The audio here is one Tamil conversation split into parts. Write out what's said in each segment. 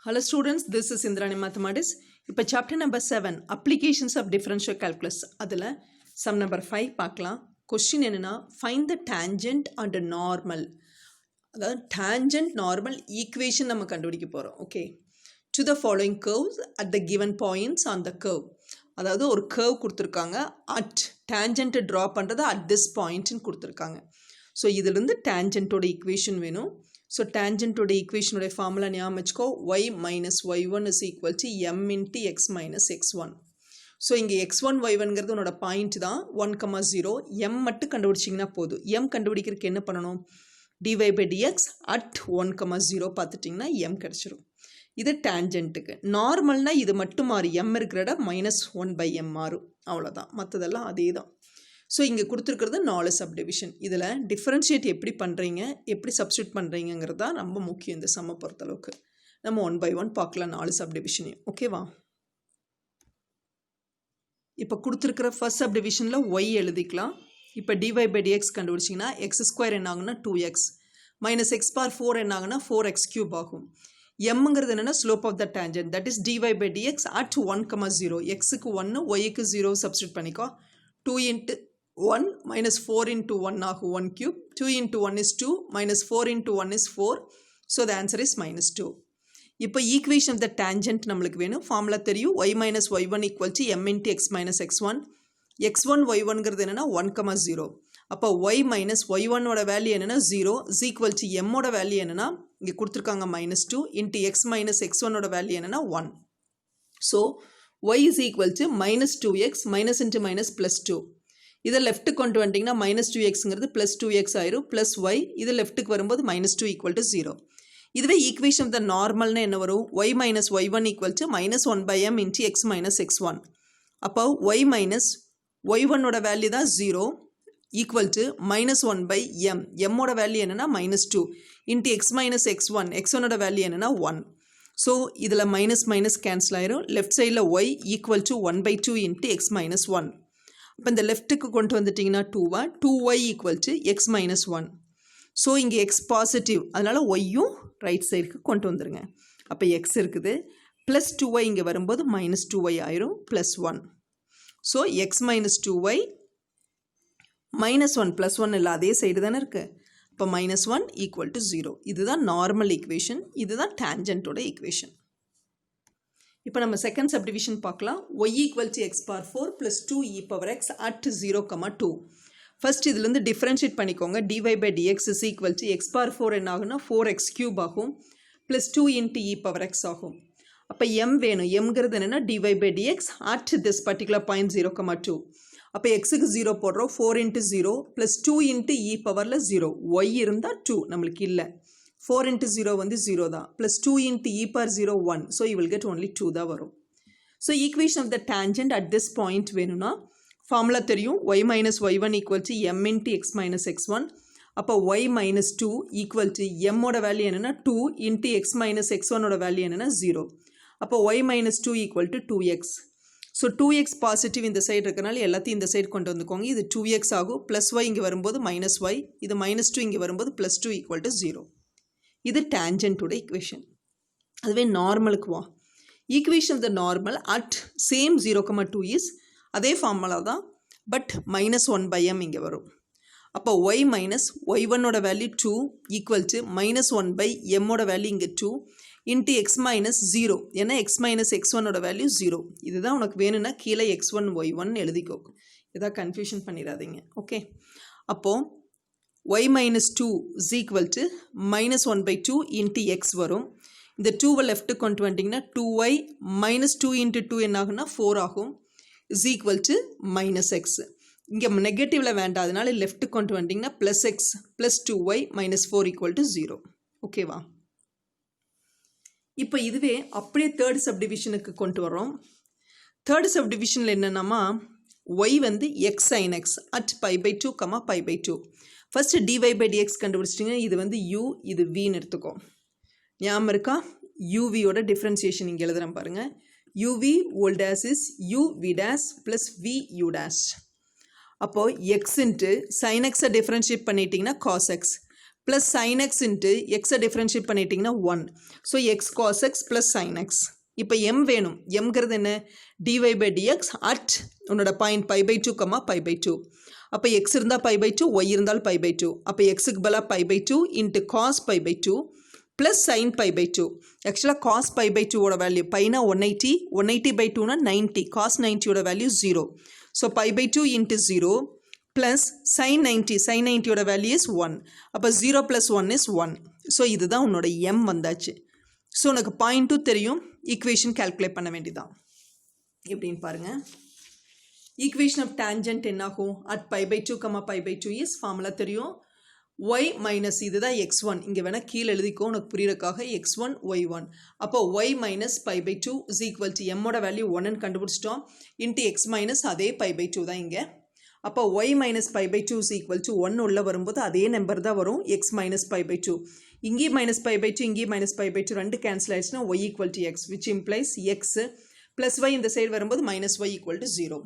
Hello students, this is Indrani Mathematics. இப்போ chapter number 7 applications of differential calculus அதில் sum number 5 பார்க்கலாம். question என்னன்னா find the tangent and normal. அதாவது tangent normal equation நம்ம கண்டுபிடிக்க போறோம். Okay. To the following curves at the given points on the curve. அதாவது ஒரு curve கொடுத்திருக்காங்க at tangent draw பண்றது at this point ன்னு கொடுத்திருக்காங்க. So இதிலிருந்து tangent ஓட equation வேணும். So tangent ஓட equation ஓட formula ஞாபகம் வச்சுக்கோ y minus y1 is equal to m into x minus x1. So இங்க x1 y1ங்கிறது உன்னோட பாயிண்ட் தான் 1,0 m மட்டும் கண்டுபிடிச்சிங்கன்னா போதும். m கண்டுபிடிக்கிறதுக்கு என்ன பண்ணணும்? dy by dx at 1,0 பார்த்துட்டிங்கன்னா m கிடைச்சிரும். இது tangentக்கு. நார்மல்னா இது மட்டும் மாறி m இருக்கிற இடம் -1/m மாறும். அவ்வளோதான். மற்றதெல்லாம் அதே தான். ஸோ இங்கே கொடுத்துருக்கிறது 4 சப்டிவிஷன். இதில் டிஃப்ரென்ஷியேட் எப்படி பண்ணுறீங்க, எப்படி சப்ஸ்டியூட் பண்ணுறீங்கிறது தான் ரொம்ப முக்கியம் இந்த சம்மை பொறுத்தளவுக்கு. நம்ம 1 by 1 பார்க்கலாம் 4 சப்டிவிஷனையும். ஓகேவா? இப்போ கொடுத்துருக்கிற ஃபர்ஸ்ட் சப்டிவிஷனில் y எழுதிக்கலாம். இப்போ dy by dx கண்டுபிடிச்சிங்கன்னா x² என்ன ஆகுனா 2x மைனஸ் x பார் 4 என்ன ஆகுனா 4x³ ஆகும். mங்கிறது என்னென்னா slope of the tangent, that is dy by dx at 1,0. xக்கு 1 yக்கு 0 சப்ஸ்டியூட் பண்ணிக்கோ. 2 into 1 minus 4 into 1 ஆகும் 1 cube. 2 into 1 is 2 minus 4 into 1 is 4. So the answer is -2. இப்போ equation of the tangent நம்மளுக்கு வேணும். ஃபார்முலா தெரியும். y minus y1 equal to m into x minus x1. x1 y1ங்கிறது என்னன்னா 1,0. அப்போ y minus y1 ஓட வேல்யூ என்னன்னா 0 is equal to m ஓட வேல்யூ என்னன்னா இங்கே கொடுத்துருக்காங்க -2 into x minus x1 ஓட வேல்யூ என்னன்னா 1. So y is equal to -2x minus into minus plus 2. இதை லெஃப்ட்டுக்கு கொண்டு வந்துட்டிங்கன்னா -2xங்கிறது ப்ளஸ் 2x ஆயிரும் ப்ளஸ் y. இது லெஃப்ட்டுக்கு வரும்போது -2 ஈக்குவல் டு 0. இதுவே ஈக்குவேஷன் ஆஃப் த நார்மல்னா என்ன வரும்? y minus y1 equal to -1/m into x minus x1. அப்போ y minus y1 ஓட வேல்யூ தான் 0 ஈக்குவல் டு -1/m. m ஓட வேல்யூ என்னன்னா -2 into x minus x1. x1 ஓட வேல்யூ என்னன்னா 1. ஸோ இதில் மைனஸ் மைனஸ் கேன்சல் ஆயிரும். லெஃப்ட் சைடில் y equal to 1/2 into x minus 1. இப்போ இந்த லெஃப்ட்டுக்கு கொண்டு வந்துட்டிங்கன்னா 2y equal to X minus 1. So இங்கே எக்ஸ் பாசிட்டிவ், அதனால் ஒய்யும் ரைட் சைடுக்கு கொண்டு வந்துடுங்க. அப்போ எக்ஸ் இருக்குது ப்ளஸ் 2y இங்கே வரும்போது -2y ஆயிரும் plus 1. So X minus 2y -1 plus 1 இல்லை அதே சைடு தானே இருக்குது. இப்போ -1 ஈக்குவல் டு 0. இதுதான் நார்மல் ஈக்குவேஷன், இதுதான் டேஞ்சன்ட்டோட ஈக்குவேஷன். இப்போ நம்ம செகண்ட் சப்டிவிஷன் பார்க்கலாம். y equal to x bar 4 plus 2e power x at 0,2. First இதுலேருந்து டிஃப்ரென்ஷியேட் பண்ணிக்கோங்க. dy by dx is equal to x bar 4 என்ன ஆகுனா 4x³ ஆகும் plus 2 into e power x ஆகும். அப்போ m வேணும். mங்கிறது என்னென்னா dy by dx at this particular point 0,2. அப்போ எக்ஸுக்கு 0 போடுறோம். 4 into 0 ப்ளஸ் 2 into e பவரில் 0. y இருந்தால் 2 நம்மளுக்கு இல்லை. 4 into 0 வந்து 0 தான். Plus 2 into e power 0, 1. So you will get only 2 தான் வரும். So equation of the tangent at this point வேணும்னா formula தெரியும். y minus y1 equal to m into x minus x1. அப்போ y minus 2 equal to m ஓட வேல்யூ என்னன்னா 2 into x minus x1 ஓட வேல்யூ என்னன்னா 0. அப்போ y minus 2 equal to 2x. So 2x positive இந்த சைடு இருக்கனால எல்லாத்தையும் இந்த சைடு கொண்டு வந்துக்கோங்க. இது 2x ஆகும். ப்ளஸ் y இங்கே வரும்போது -y. இது -2 இங்கே வரும்போது ப்ளஸ் 2 equal to 0. இது டேஞ்சன்ட்டோட ஈக்குவேஷன். அதுவே நார்மலுக்கு வா. Equation of the normal at same 0,2 is அதே ஃபார்முலா தான், பட் -1/m இங்கே வரும். அப்போ y மைனஸ் y1ஓட வேல்யூ 2 ஈக்குவல் டு -1/m ஓட வேல்யூ இங்கே 2 இன்ட்டு x மைனஸ் 0. ஏன்னா x மைனஸ் x1ஓட வேல்யூ 0. இதுதான் உனக்கு வேணும்னா கீழே x1 y1 எழுதிக்கோ. இதான் கன்ஃபியூஷன் பண்ணிடாதீங்க. ஓகே, அப்போது y minus 2 is equal to -1/2 into x வரும். இந்த 2வை லெஃப்ட்டு கொண்டு வந்துட்டிங்கன்னா 2y minus 2 into 2 என்ன ஆகுனா 4 ஆகும் is equal to -x. இங்கே நெகட்டிவில் வேண்டாம், அதனால லெஃப்ட்டு கொண்டு வந்துட்டிங்கன்னா +x + 2y minus 4 equal to 0. ஓகேவா? இப்போ இதுவே அப்படியே தேர்ட் சப்டிவிஷனுக்கு கொண்டு வரோம். தேர்ட் சப்டிவிஷனில் என்னென்னமா y வந்து x sin x at π/2, π/2. First dy by dx கண்டுபிடிச்சிட்டிங்க. இது வந்து u, இது vன்னு எடுத்துக்கோ. ஞாபகம் இருக்கா? uvயோட டிஃப்ரென்சியேஷன் இங்கே எழுதுகிறேன் பாருங்கள். uv whole dash is uv dash plus vu dash. அப்போது x இன்ட்டு sin xை டிஃப்ரென்ஷியேட் பண்ணிட்டீங்கன்னா cos x plus sin x into எக்ஸை டிஃப்ரென்ஷியேட் பண்ணிட்டிங்கன்னா 1. So x cos x plus sine x. இப்போ எம் வேணும். எம்ங்கிறது என்ன? dy by dx அட் உன்னோட பாயிண்ட் π/2, π/2. அப்போ எக்ஸ் இருந்தால் π/2, ஒய் இருந்தால் π/2. அப்போ எக்ஸுக்கு பதிலாக π/2 இன்ட்டு காஸ் π/2 ப்ளஸ் சைன் π/2. ஆக்சுவலாக காஸ் π/2ஓட வேல்யூ பைனா 180, 180/2னா 90, காஸ் 90ஓட value 0. So π/2 into 0 plus sine 90, sine 90ஓட வேல்யூ இஸ் 1. அப்போ 0 + 1 இஸ் 1. ஸோ இதுதான் உன்னோட எம் வந்தாச்சு. ஸோ உனக்கு பாயிண்ட்டும் தெரியும், ஈக்குவேஷன் கால்குலேட் பண்ண வேண்டியதான். எப்படின்னு பாருங்கள். ஈக்குவேஷன் ஆஃப் டேஞ்சன்ட் என்னாகும்? அட் π/2, π/2 இஸ் ஃபார்முலா தெரியும். y மைனஸ் இதுதான் x1. இங்கே வேணால் கீழே எழுதிக்கோ உனக்கு புரியறதுக்காக x1 y1. அப்போ y minus π/2 is equal to எம்மோட வேல்யூ 1ன்னு கண்டுபிடிச்சிட்டோம். இன்ட்டு எக்ஸ் மைனஸ் அதே π/2 தான் இங்கே. அப்போ y minus π/2 is equal to 1 உள்ளே வரும்போது அதே நம்பர் தான் வரும், எக்ஸ் மைனஸ் π/2. இங்கேயும் மைனஸ் π/2, இங்கேயும் மைனஸ் π/2 ரெண்டு கேன்சல் ஆயிடுச்சுன்னா y equal to X, which implies X plus y இந்த சைடு வரும்போது மைனஸ் y ஈக்குவல் டு 0.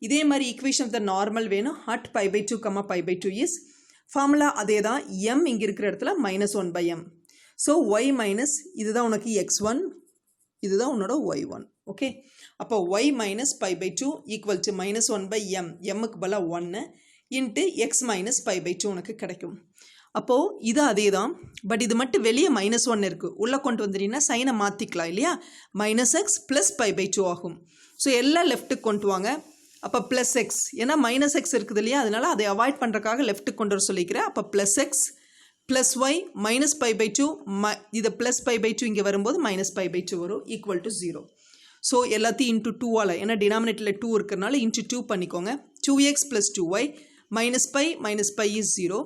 இதே மாதிரி ஈக்குவேஷன் ஆஃப் த நார்மல் வேணும். அட் π/2, π/2 இஸ் ஃபார்முலா அதே தான். m இங்கே இருக்கிற இடத்துல -1/m. ஸோ y மைனஸ் இதுதான் உனக்கு x1, இதுதான் உன்னோட y1. ஓகே, அப்போ y minus π/2 equal to -1/m, எம்முக்கு பதிலாக 1 இன்ட்டு எக்ஸ் மைனஸ் π/2 உனக்கு கிடைக்கும். அப்போது இது அதே தான், பட் இது மட்டும் வெளியே -1 இருக்குது. உள்ளே கொண்டு வந்துட்டீங்கன்னா சைனை மாற்றிக்கலாம் இல்லையா? -x ப்ளஸ் π/2 ஆகும். ஸோ எல்லாம் லெஃப்ட்டுக்கு கொண்டு வாங்க. அப்போ ப்ளஸ் எக்ஸ், ஏன்னா -x இருக்குது இல்லையா? அதனால் அதை அவாய்ட் பண்ணுறக்காக லெஃப்ட்டுக்கு கொண்டு வர சொல்லிக்கிறேன். அப்போ plus x plus y minus π/2, இது ப்ளஸ் π/2 இங்கே வரும்போது மைனஸ் π/2 வரும், ஈக்குவல் டு 0. ஸோ எல்லாத்தையும் இன்ட்டு 2ஆல், ஏன்னா டினாமினேட்டரில் 2 இருக்கிறனால இன்ட்டு 2 பண்ணிக்கோங்க. 2x plus 2y minus pi is 0,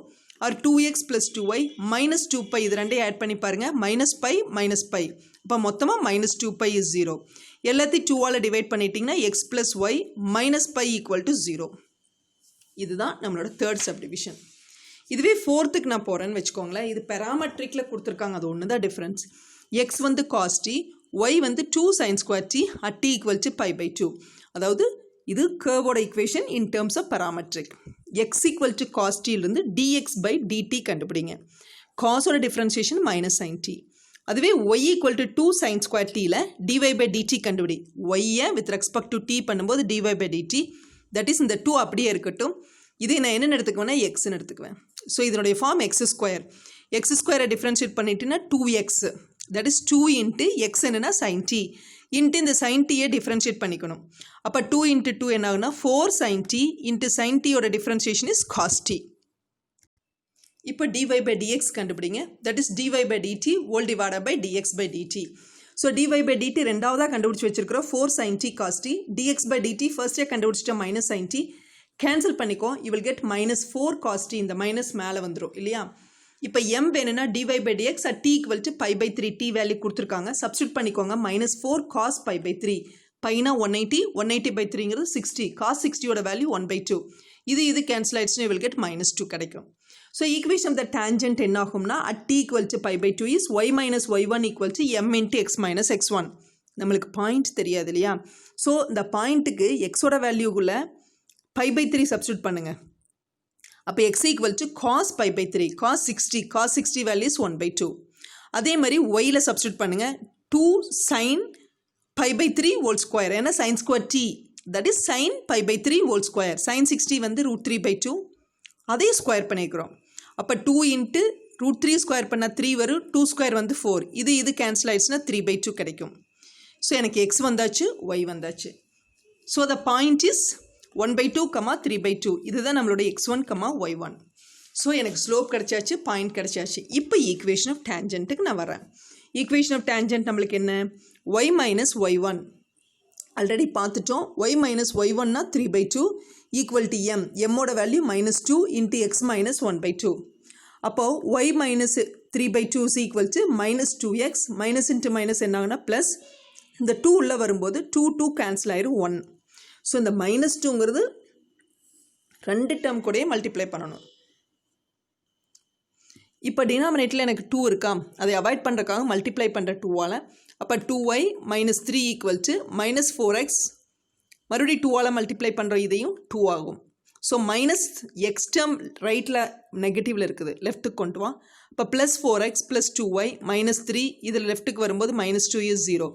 or 2x plus 2y minus 2π, இது ரெண்டையும் ஆட் பண்ணி பாருங்கள், மைனஸ் பை. அப்போ மொத்தமாக -2π இஸ் 0. எல்லாத்தையும் 2ஆல் டிவைட் பண்ணிட்டீங்கன்னா x plus y minus pi equal to 0. இதுதான் நம்மளோட தேர்ட் சப்டிவிஷன். இதுவே ஃபோர்த்துக்கு நான் போகிறேன்னு வச்சுக்கோங்களேன். இது பெராமெட்ரிக்கில் கொடுத்துருக்காங்க, அது ஒன்று தான் டிஃப்ரென்ஸ். எக்ஸ் வந்து காஸ் டி, ஒய் வந்து 2 sin square t at t equal to π/2. அதாவது இது கர்வோட equation in terms of parametric. X equal to cos டியிலிருந்து dx/dt கண்டுபிடிங்க. காஸோட டிஃப்ரென்சியேஷன் -sin t. அதுவே y equal to 2 sin square t dy/dt கண்டுபிடி. ஒய்யை வித் ரெஸ்பெக்ட் டு t பண்ணும்போது dy/dt, தட் இஸ் இந்த 2 அப்படியே இருக்கட்டும். இதை நான் என்னென்னு எடுத்துக்குவேன்னா எக்ஸ்ன்னு எடுத்துக்குவேன். ஸோ இதனுடைய ஃபார்ம் x². x² டிஃப்ரென்ஷியேட் பண்ணிட்டுன்னா 2x, that is 2 into x என்னன்னா sin t இன்ட்டு இந்த sin t டிஃப்ரென்ஷியேட் பண்ணிக்கணும். அப்போ 2 இன்ட்டு 2 என்ன ஆகுனா 4 sin t into sin t ஓட டிஃப்ரென்ஷியேஷன் இஸ் cos t. இப்போ dy/dx கண்டுபிடிங்க. That is dy/dt whole divided by dx/dt. So dy/dt ரெண்டாவதாக கண்டுபிடிச்சி வச்சிருக்கிறோம் 4 sin t cos t. dx/dt ஃபர்ஸ்டே கண்டுபிடிச்சிட்டோம் -sin t. கேன்சல் பண்ணிக்கோ, you will get -4 cos t. இந்த மைனஸ் மேலே வந்துடும் இல்லையா? இப்போ m வேணும்னா dy/dx at t equal to π/3, t value கொடுத்துருக்காங்க, சப்ஸ்டியூட் பண்ணிக்கோங்க. -4 cos π/3, பைனா 180, 180/3ங்கிறது 60, cos 60ஓட வேல்யூ 1/2. இது கேன்சல் ஆயிடுச்சுன்னா யூ வில் கெட் -2 கிடைக்கும். So equation of the tangent என்ன ஆகும்னா at t equal to π/2 is y minus y1 equal to m into x minus x1. நம்மளுக்கு பாயிண்ட் தெரியாது இல்லையா? ஸோ இந்த பாயிண்ட்டுக்கு எக்ஸோட வேல்யூக்குள்ள π/3 சப்ஸ்டியூட் பண்ணுங்க. அப்போ x equal to cos π/3, cos 60 values 1/2. அதே மாதிரி ஒயில் சப்ஸ்டியூட் பண்ணுங்க. 2 sin π/3 ஹோல் ஸ்கொயர், ஏன்னா sin square t, that is sin π/3 whole square. sin 60 வந்து √3/2, அதையும் ஸ்கொயர் பண்ணிக்கிறோம். அப்போ 2 இன்ட்டு √3 ஸ்கொயர் பண்ணால் 3 வரும், 2 ஸ்கொயர் வந்து 4, இது கேன்சல் ஆயிடுச்சுன்னா 3/2 கிடைக்கும். ஸோ எனக்கு எக்ஸ் வந்தாச்சு, ஒய் வந்தாச்சு. So the point is 1/2, 3/2. இதுதான் நம்மளோட x1, y1. ஸோ எனக்கு ஸ்லோப் கிடச்சாச்சு, பாயிண்ட் கிடச்சாச்சு. இப்போ ஈக்குவேஷன் ஆஃப் டேஞ்சன்ட்டுக்கு நான் வரேன். ஈக்குவேஷன் ஆஃப் டேஞ்சன்ட் நம்மளுக்கு என்ன? y மைனஸ் y1 ஆல்ரெடி பார்த்துட்டோம். y மைனஸ் y1னா 3/2 ஈக்குவல் டு m, எம்மோட வேல்யூ -2 இன்ட்டு எக்ஸ் மைனஸ் 1/2. அப்போது y minus 3/2 is equal to -2x, minus into minus என்ன ஆகுனா ப்ளஸ், இந்த 2 உள்ளே வரும்போது 2 கேன்சல் ஆயிரும் 1. ஸோ இந்த -2ங்கிறது ரெண்டு டேர்ம் கூடயே மல்டிப்ளை பண்ணணும். இப்போ டினாமினேட்டில் எனக்கு 2 இருக்கா, அதை அவாய்ட் பண்ணுறதுக்காக மல்டிப்ளை பண்ணுற 2ஆல். அப்போ 2y minus 3 equal to -4x, மறுபடியும் 2ஆல் மல்டிப்ளை பண்ணுற இதையும் 2 ஆகும். ஸோ மைனஸ் எக்ஸ் டேர்ம் ரைட்டில் நெகட்டிவில் இருக்குது லெஃப்ட்டுக்கு கொண்டு வா. இப்போ plus 4x plus 2y minus 3 இதில் லெஃப்ட்டுக்கு வரும்போது minus 2 is 0.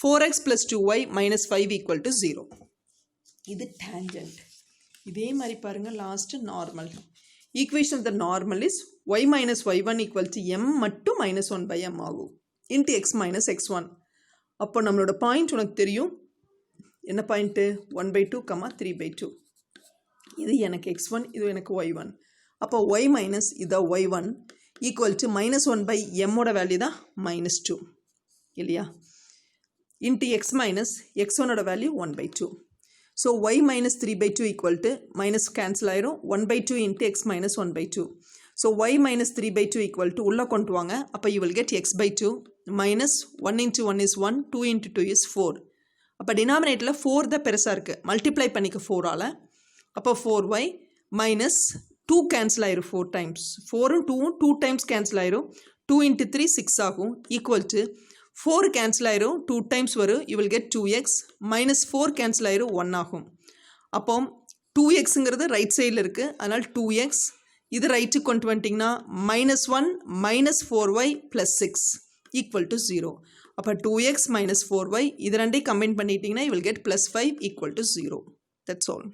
4x plus 2y minus 5 equal to 0. இது டேஞ்சன்ட். இதே மாதிரி பாருங்கள் last normal. Equation of the normal is y minus y1 equal to m மட்டும் மைனஸ் 1/m ஆகும் இன்ட்டு x மைனஸ் x1. அப்போ நம்மளோட பாயிண்ட் உனக்கு தெரியும் என்ன பாயிண்ட்டு 1/2, 3/2. இது எனக்கு x1, இது எனக்கு y1. அப்போ y மைனஸ் இதை y1 ஈக்குவல் டு மைனஸ் 1/mோட வேல்யூ தான் மைனஸ் 2 இல்லையா, இன்ட்டு எக்ஸ் மைனஸ் x1ஓட value 1/2. So y minus 3/2 equal to minus cancel ஆயிரும் 1/2 into x minus 1/2. So y minus 3/2 equal to உள்ளே கொண்டு வாங்க. அப்போ you will get x/2 minus 1 into 1 is 1, 2 into 2 is 4. அப்போ டினாமினேட்டரில் 4 தான் பெருசாக இருக்குது, மல்டிப்ளை பண்ணிக்க 4ஆல். அப்போ 4y மைனஸ் 2 கேன்சல் ஆயிரும் 4 டைம்ஸ், 4ம் 2ம் 2 டைம்ஸ் கேன்சல் ஆயிரும், 2 இன்ட்டு 3 6 ஆகும் ஈக்குவல் டு 4 கேன்சல் ஆயிரும் 2 டைம்ஸ் வரும், you will get 2x minus 4 cancel ஆயிரும் 1 ஆகும். அப்போ 2xங்கிறது ரைட் சைடில் இருக்குது, அதனால் 2x இது ரைட்டுக்கு கொண்டு வந்துட்டிங்கன்னா minus 1 minus 4y plus 6 equal to 0. அப்போ 2x மைனஸ் 4y இது ரெண்டையும் கம்பைன் பண்ணிட்டீங்கன்னா you will get +5 equal to 0. That's all.